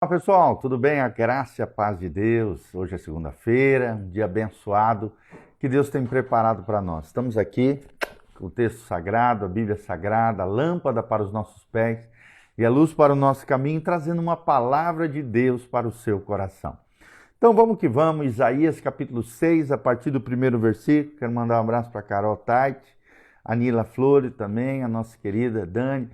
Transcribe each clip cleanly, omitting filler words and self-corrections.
Olá pessoal, tudo bem? A graça e a paz de Deus. Hoje é segunda-feira, um dia abençoado que Deus tem preparado para nós. Estamos aqui com o texto sagrado, a Bíblia Sagrada, a lâmpada para os nossos pés e a luz para o nosso caminho, trazendo uma palavra de Deus para o seu coração. Então vamos que vamos, Isaías capítulo 6, a partir do primeiro versículo. Quero mandar um abraço para a Carol Tait, a Nila Flores também, a nossa querida Dani.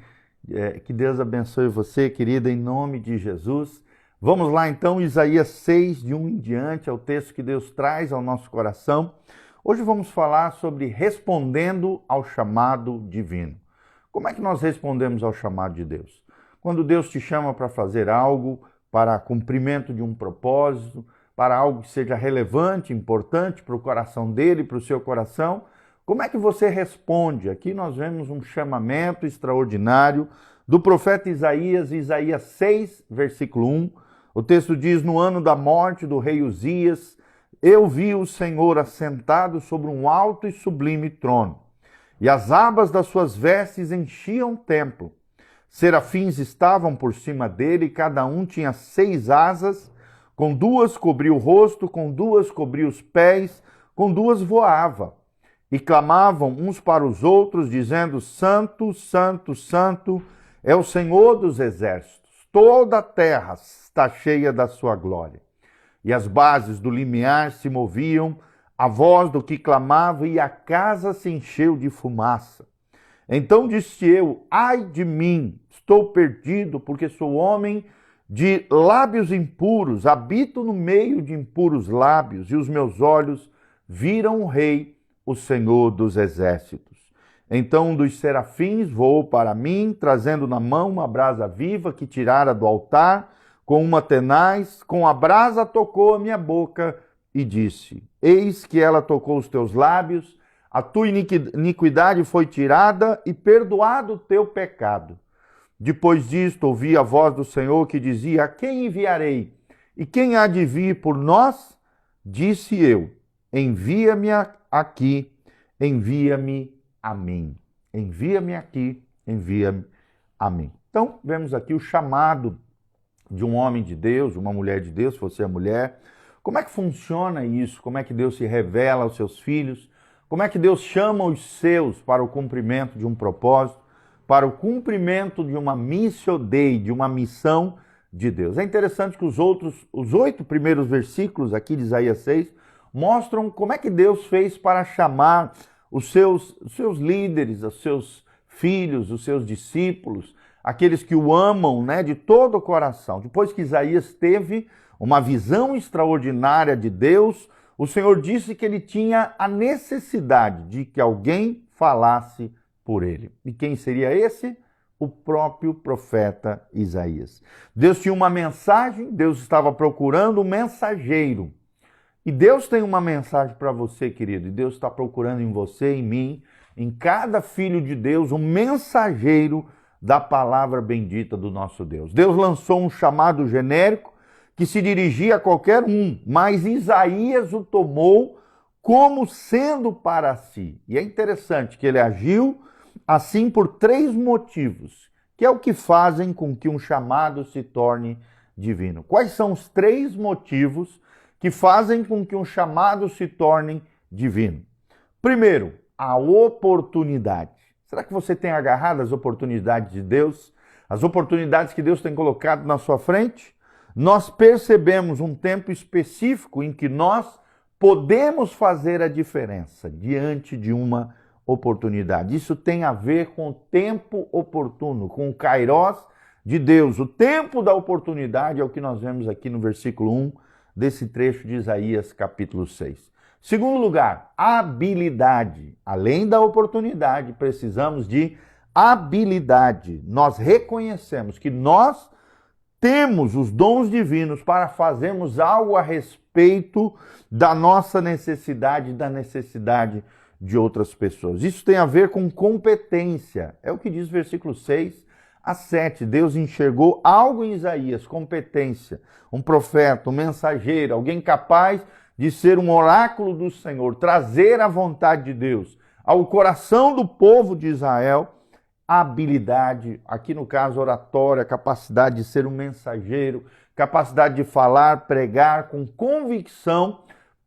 Que Deus abençoe você, querida, em nome de Jesus. Vamos lá então, Isaías 6, de 1 em diante, é o texto que Deus traz ao nosso coração. Hoje vamos falar sobre respondendo ao chamado divino. Como é que nós respondemos ao chamado de Deus? Quando Deus te chama para fazer algo, para cumprimento de um propósito, para algo que seja relevante, importante para o coração dele, para o seu coração, como é que você responde? Aqui nós vemos um chamamento extraordinário do profeta Isaías, Isaías 6, versículo 1. O texto diz: no ano da morte do rei Uzias, eu vi o Senhor assentado sobre um alto e sublime trono, e as abas das suas vestes enchiam o templo. Serafins estavam por cima dele, e cada um tinha 6 asas, com 2 cobria o rosto, com 2 cobria os pés, com 2 voava. E clamavam uns para os outros, dizendo: Santo, Santo, Santo é o Senhor dos exércitos. Toda a terra está cheia da sua glória. E as bases do limiar se moviam, a voz do que clamava, e a casa se encheu de fumaça. Então disse eu: ai de mim, estou perdido, porque sou homem de lábios impuros, habito no meio de impuros lábios, e os meus olhos viram o Rei, o Senhor dos exércitos. Então um dos serafins voou para mim, trazendo na mão uma brasa viva que tirara do altar, com uma tenaz, com a brasa tocou a minha boca e disse: eis que ela tocou os teus lábios, a tua iniquidade foi tirada e perdoado o teu pecado. Depois disto ouvi a voz do Senhor que dizia: a quem enviarei? E quem há de vir por nós? Disse eu: envia-me aqui, envia-me a mim. Envia-me aqui, envia-me a mim. Então, vemos aqui o chamado de um homem de Deus, uma mulher de Deus, se você é mulher. Como é que funciona isso? Como é que Deus se revela aos seus filhos? Como é que Deus chama os seus para o cumprimento de um propósito, para o cumprimento de uma missio Dei, de uma missão de Deus? É interessante que os 8 primeiros versículos aqui de Isaías 6 mostram como é que Deus fez para chamar os seus líderes, os seus filhos, os seus discípulos, aqueles que o amam, de todo o coração. Depois que Isaías teve uma visão extraordinária de Deus, o Senhor disse que ele tinha a necessidade de que alguém falasse por ele. E quem seria esse? O próprio profeta Isaías. Deus tinha uma mensagem, Deus estava procurando um mensageiro. E Deus tem uma mensagem para você, querido. E Deus está procurando em você, em mim, em cada filho de Deus, um mensageiro da palavra bendita do nosso Deus. Deus lançou um chamado genérico que se dirigia a qualquer um, mas Isaías o tomou como sendo para si. E é interessante que ele agiu assim por 3 motivos, que é o que fazem com que um chamado se torne divino. Quais são os 3 motivos que fazem com que um chamado se torne divino? Primeiro, a oportunidade. Será que você tem agarrado as oportunidades de Deus? As oportunidades que Deus tem colocado na sua frente? Nós percebemos um tempo específico em que nós podemos fazer a diferença diante de uma oportunidade. Isso tem a ver com o tempo oportuno, com o kairos de Deus. O tempo da oportunidade é o que nós vemos aqui no versículo 1 desse trecho de Isaías capítulo 6. Segundo lugar, habilidade. Além da oportunidade, precisamos de habilidade. Nós reconhecemos que nós temos os dons divinos para fazermos algo a respeito da nossa necessidade, da necessidade de outras pessoas. Isso tem a ver com competência. É o que diz o versículo 6 a 7. Deus enxergou algo em Isaías, competência, um profeta, um mensageiro, alguém capaz de ser um oráculo do Senhor, trazer a vontade de Deus ao coração do povo de Israel, habilidade, aqui no caso oratória, capacidade de ser um mensageiro, capacidade de falar, pregar com convicção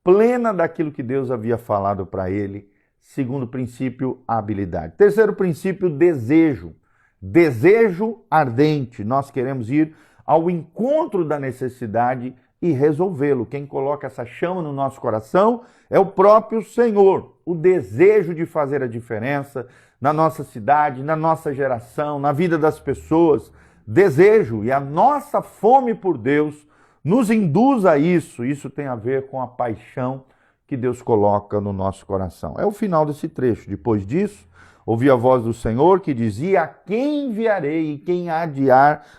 plena daquilo que Deus havia falado para ele. Segundo princípio, a habilidade. Terceiro princípio, desejo. Desejo ardente. Nós queremos ir ao encontro da necessidade e resolvê-lo. Quem coloca essa chama no nosso coração é o próprio Senhor. O desejo de fazer a diferença na nossa cidade, na nossa geração, na vida das pessoas. Desejo e a nossa fome por Deus nos induz a isso. Isso tem a ver com a paixão que Deus coloca no nosso coração. É o final desse trecho. Depois disso, ouvi a voz do Senhor que dizia: a quem enviarei e quem há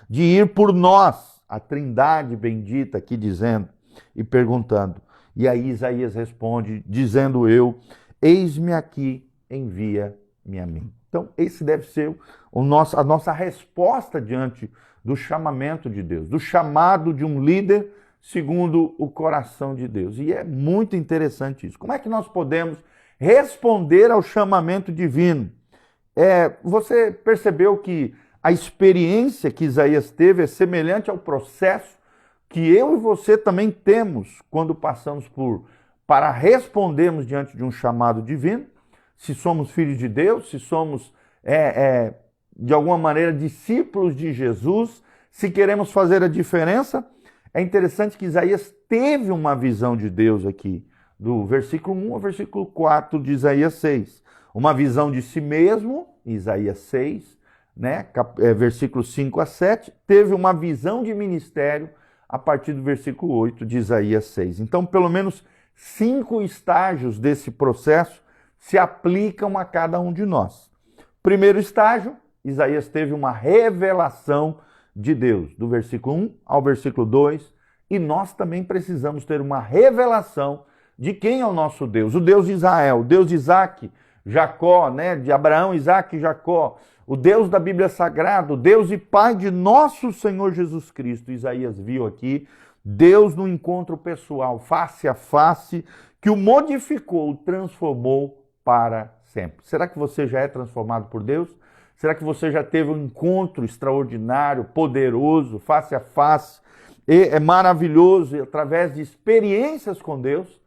de ir por nós? A Trindade bendita aqui dizendo e perguntando. E aí Isaías responde, dizendo eu: eis-me aqui, envia-me a mim. Então, esse deve ser a nossa resposta diante do chamamento de Deus, do chamado de um líder segundo o coração de Deus. E é muito interessante isso. Como é que nós podemos responder ao chamamento divino? Você percebeu que a experiência que Isaías teve é semelhante ao processo que eu e você também temos quando passamos para respondermos diante de um chamado divino? Se somos filhos de Deus, se somos, de alguma maneira, discípulos de Jesus, se queremos fazer a diferença. É interessante que Isaías teve uma visão de Deus aqui, do versículo 1 ao versículo 4 de Isaías 6. Uma visão de si mesmo, Isaías 6, versículos 5 a 7. Teve uma visão de ministério a partir do versículo 8 de Isaías 6. Então, pelo menos 5 estágios desse processo se aplicam a cada um de nós. Primeiro estágio, Isaías teve uma revelação de Deus, do versículo 1 ao versículo 2, e nós também precisamos ter uma revelação de quem é o nosso Deus, o Deus de Israel, o Deus de Isaac, Jacó, de Abraão, Isaac e Jacó, o Deus da Bíblia Sagrada, o Deus e Pai de nosso Senhor Jesus Cristo. Isaías viu aqui Deus no encontro pessoal, face a face, que o modificou, o transformou para sempre. Será que você já é transformado por Deus? Será que você já teve um encontro extraordinário, poderoso, face a face, maravilhoso, através de experiências com Deus?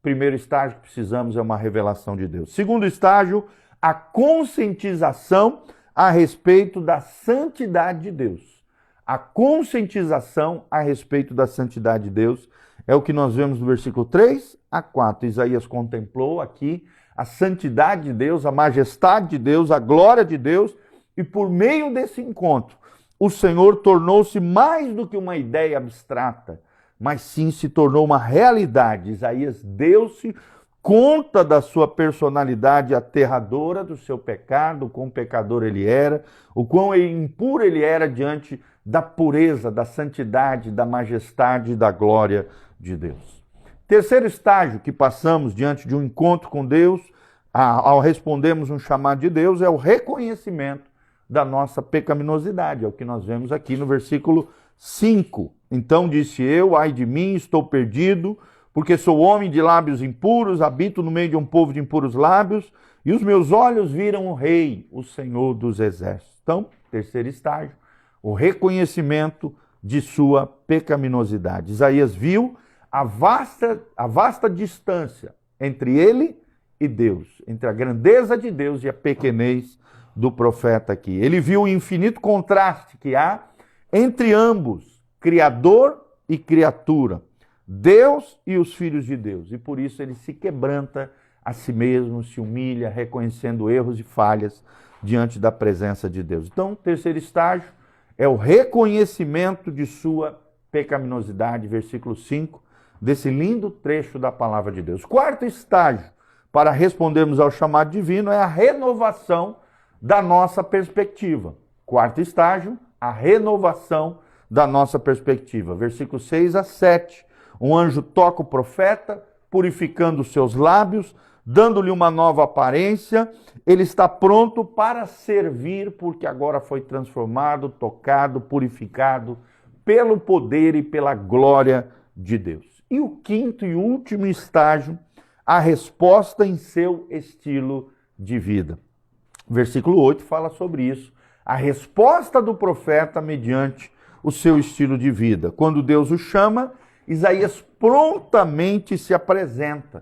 Primeiro estágio que precisamos é uma revelação de Deus. Segundo estágio, a conscientização a respeito da santidade de Deus. A conscientização a respeito da santidade de Deus é o que nós vemos no versículo 3 a 4. Isaías contemplou aqui a santidade de Deus, a majestade de Deus, a glória de Deus, e por meio desse encontro, o Senhor tornou-se mais do que uma ideia abstrata, mas sim se tornou uma realidade. Isaías deu-se conta da sua personalidade aterradora, do seu pecado, o quão pecador ele era, o quão impuro ele era diante da pureza, da santidade, da majestade e da glória de Deus. Terceiro estágio que passamos diante de um encontro com Deus, ao respondermos um chamado de Deus, é o reconhecimento da nossa pecaminosidade. É o que nós vemos aqui no versículo 5. Então disse eu: ai de mim, estou perdido, porque sou homem de lábios impuros, habito no meio de um povo de impuros lábios, e os meus olhos viram o Rei, o Senhor dos Exércitos. Então, terceiro estágio, o reconhecimento de sua pecaminosidade. Isaías viu a vasta distância entre ele e Deus, entre a grandeza de Deus e a pequenez do profeta aqui. Ele viu o infinito contraste que há entre ambos, Criador e criatura, Deus e os filhos de Deus. E por isso ele se quebranta a si mesmo, se humilha, reconhecendo erros e falhas diante da presença de Deus. Então, o terceiro estágio é o reconhecimento de sua pecaminosidade, versículo 5, desse lindo trecho da palavra de Deus. Quarto estágio para respondermos ao chamado divino é a renovação da nossa perspectiva. Quarto estágio, a renovação da nossa perspectiva. Versículos 6 a 7. Um anjo toca o profeta, purificando os seus lábios, dando-lhe uma nova aparência. Ele está pronto para servir, porque agora foi transformado, tocado, purificado pelo poder e pela glória de Deus. E o quinto e último estágio, a resposta em seu estilo de vida. Versículo 8 fala sobre isso. A resposta do profeta mediante o seu estilo de vida. Quando Deus o chama, Isaías prontamente se apresenta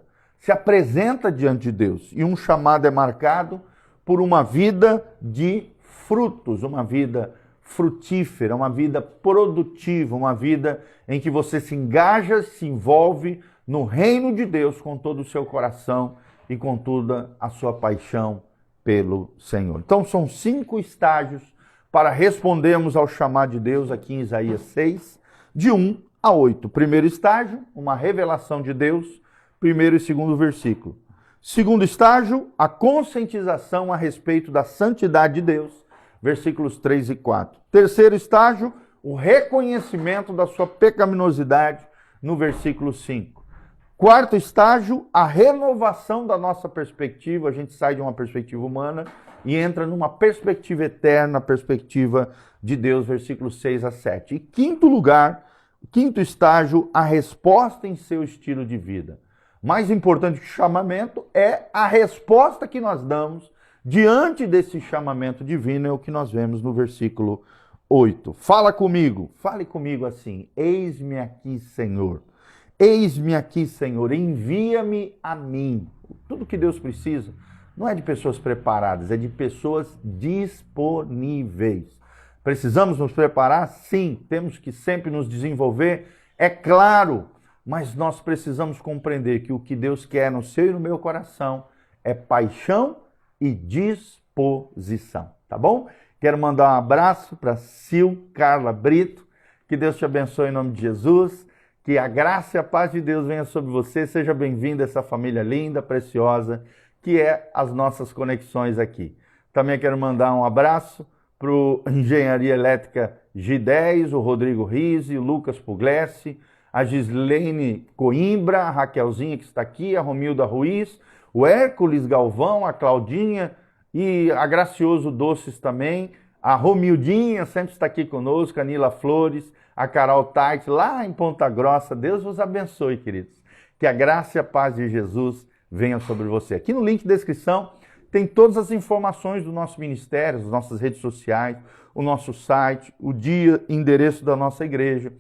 diante de Deus. E um chamado é marcado por uma vida de frutos, uma vida frutífera, uma vida produtiva, uma vida em que você se engaja, se envolve no reino de Deus com todo o seu coração e com toda a sua paixão pelo Senhor. Então são 5 estágios para respondermos ao chamado de Deus aqui em Isaías 6, de 1 a 8. Primeiro estágio, uma revelação de Deus, primeiro e segundo versículo. Segundo estágio, a conscientização a respeito da santidade de Deus, versículos 3 e 4. Terceiro estágio, o reconhecimento da sua pecaminosidade, no versículo 5. Quarto estágio, a renovação da nossa perspectiva. A gente sai de uma perspectiva humana e entra numa perspectiva eterna, perspectiva de Deus, versículos 6 a 7. E quinto estágio, a resposta em seu estilo de vida. Mais importante que o chamamento é a resposta que nós damos diante desse chamamento divino, é o que nós vemos no versículo 8. Fale comigo assim: eis-me aqui, Senhor. Eis-me aqui, Senhor, envia-me a mim. Tudo que Deus precisa não é de pessoas preparadas, é de pessoas disponíveis. Precisamos nos preparar? Sim. Temos que sempre nos desenvolver? É claro. Mas nós precisamos compreender que o que Deus quer no seu e no meu coração é paixão e disposição, tá bom? Quero mandar um abraço para Sil Carla Brito. Que Deus te abençoe em nome de Jesus. Que a graça e a paz de Deus venha sobre você. Seja bem-vindo a essa família linda, preciosa, que é as nossas conexões aqui. Também quero mandar um abraço para o Engenharia Elétrica G10, o Rodrigo Rizzi, o Lucas Puglesi, a Gislene Coimbra, a Raquelzinha que está aqui, a Romilda Ruiz, o Hércules Galvão, a Claudinha e a Gracioso Doces também, a Romildinha sempre está aqui conosco, a Nila Flores, a Carol Tait, lá em Ponta Grossa. Deus vos abençoe, queridos. Que a graça e a paz de Jesus venha sobre você. Aqui no link de descrição tem todas as informações do nosso ministério, das nossas redes sociais, o nosso site, o dia, endereço da nossa igreja.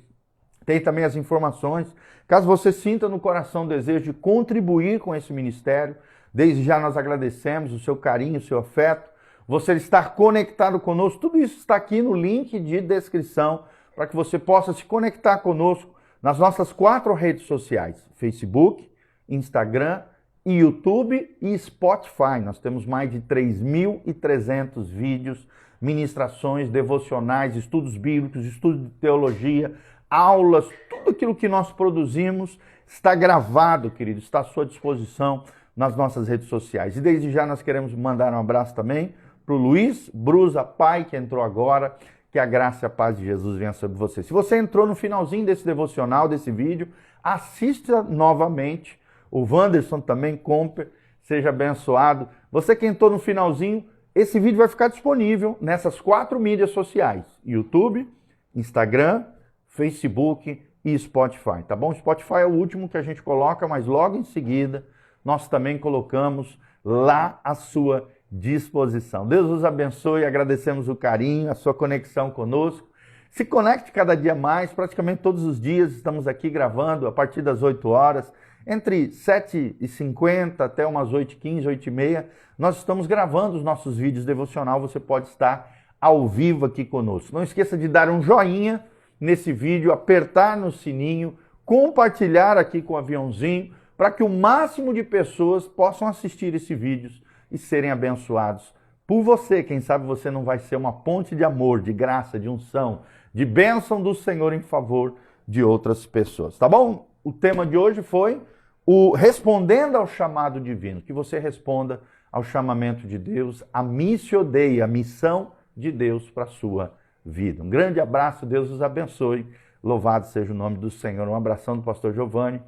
Tem também as informações, caso você sinta no coração o desejo de contribuir com esse ministério. Desde já nós agradecemos o seu carinho, o seu afeto, você estar conectado conosco. Tudo isso está aqui no link de descrição, para que você possa se conectar conosco nas nossas 4 redes sociais: Facebook, Instagram, YouTube e Spotify. Nós temos mais de 3.300 vídeos, ministrações, devocionais, estudos bíblicos, estudos de teologia, aulas, tudo aquilo que nós produzimos está gravado, querido, está à sua disposição nas nossas redes sociais. E desde já nós queremos mandar um abraço também para o Luiz Brusa Pai, que entrou agora. Que a graça e a paz de Jesus venha sobre você. Se você entrou no finalzinho desse devocional, desse vídeo, assista novamente. O Wanderson também, Comper, seja abençoado. Você que entrou no finalzinho, esse vídeo vai ficar disponível nessas 4 mídias sociais: YouTube, Instagram, Facebook e Spotify, tá bom? Spotify é o último que a gente coloca, mas logo em seguida nós também colocamos lá a sua disposição. Deus os abençoe, agradecemos o carinho, a sua conexão conosco. Se conecte cada dia mais, praticamente todos os dias estamos aqui gravando a partir das 8 horas, entre 7h50 até umas 8h15, 8h30, nós estamos gravando os nossos vídeos devocional, você pode estar ao vivo aqui conosco. Não esqueça de dar um joinha nesse vídeo, apertar no sininho, compartilhar aqui com o aviãozinho, para que o máximo de pessoas possam assistir esses vídeos e serem abençoados por você. Quem sabe você não vai ser uma ponte de amor, de graça, de unção, de bênção do Senhor em favor de outras pessoas, tá bom? O tema de hoje foi o respondendo ao chamado divino, que você responda ao chamamento de Deus, a missio Dei, a missão de Deus para a sua vida. Um grande abraço, Deus os abençoe, louvado seja o nome do Senhor. Um abração do pastor Giovanni,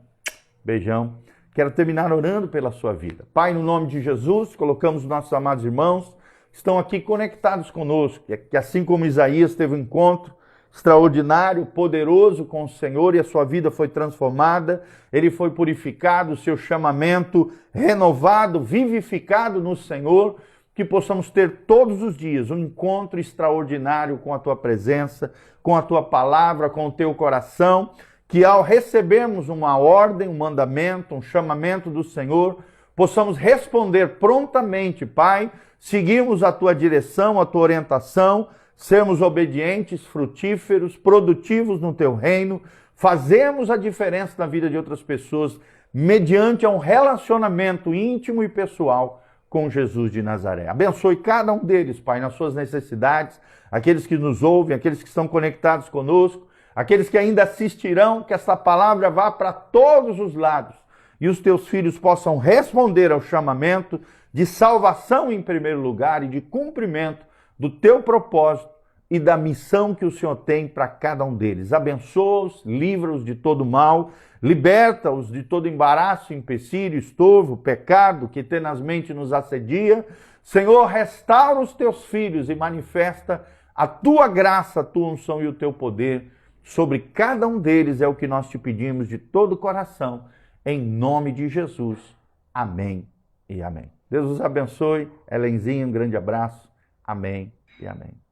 beijão. Quero terminar orando pela sua vida. Pai, no nome de Jesus, colocamos os nossos amados irmãos que estão aqui conectados conosco, que assim como Isaías teve um encontro extraordinário, poderoso com o Senhor e a sua vida foi transformada, ele foi purificado, o seu chamamento renovado, vivificado no Senhor, que possamos ter todos os dias um encontro extraordinário com a Tua presença, com a Tua palavra, com o Teu coração, que ao recebermos uma ordem, um mandamento, um chamamento do Senhor, possamos responder prontamente, Pai, seguirmos a Tua direção, a Tua orientação, sermos obedientes, frutíferos, produtivos no Teu reino, fazermos a diferença na vida de outras pessoas, mediante um relacionamento íntimo e pessoal com Jesus de Nazaré. Abençoe cada um deles, Pai, nas suas necessidades, aqueles que nos ouvem, aqueles que estão conectados conosco, aqueles que ainda assistirão, que essa palavra vá para todos os lados e os teus filhos possam responder ao chamamento de salvação em primeiro lugar e de cumprimento do teu propósito e da missão que o Senhor tem para cada um deles. Abençoa-os, livra-os de todo mal, liberta-os de todo embaraço, empecilho, estorvo, pecado que tenazmente nos assedia. Senhor, restaura os teus filhos e manifesta a tua graça, a tua unção e o teu poder sobre cada um deles, é o que nós te pedimos de todo o coração, em nome de Jesus. Amém e amém. Deus os abençoe. Helenzinha, um grande abraço. Amém e amém.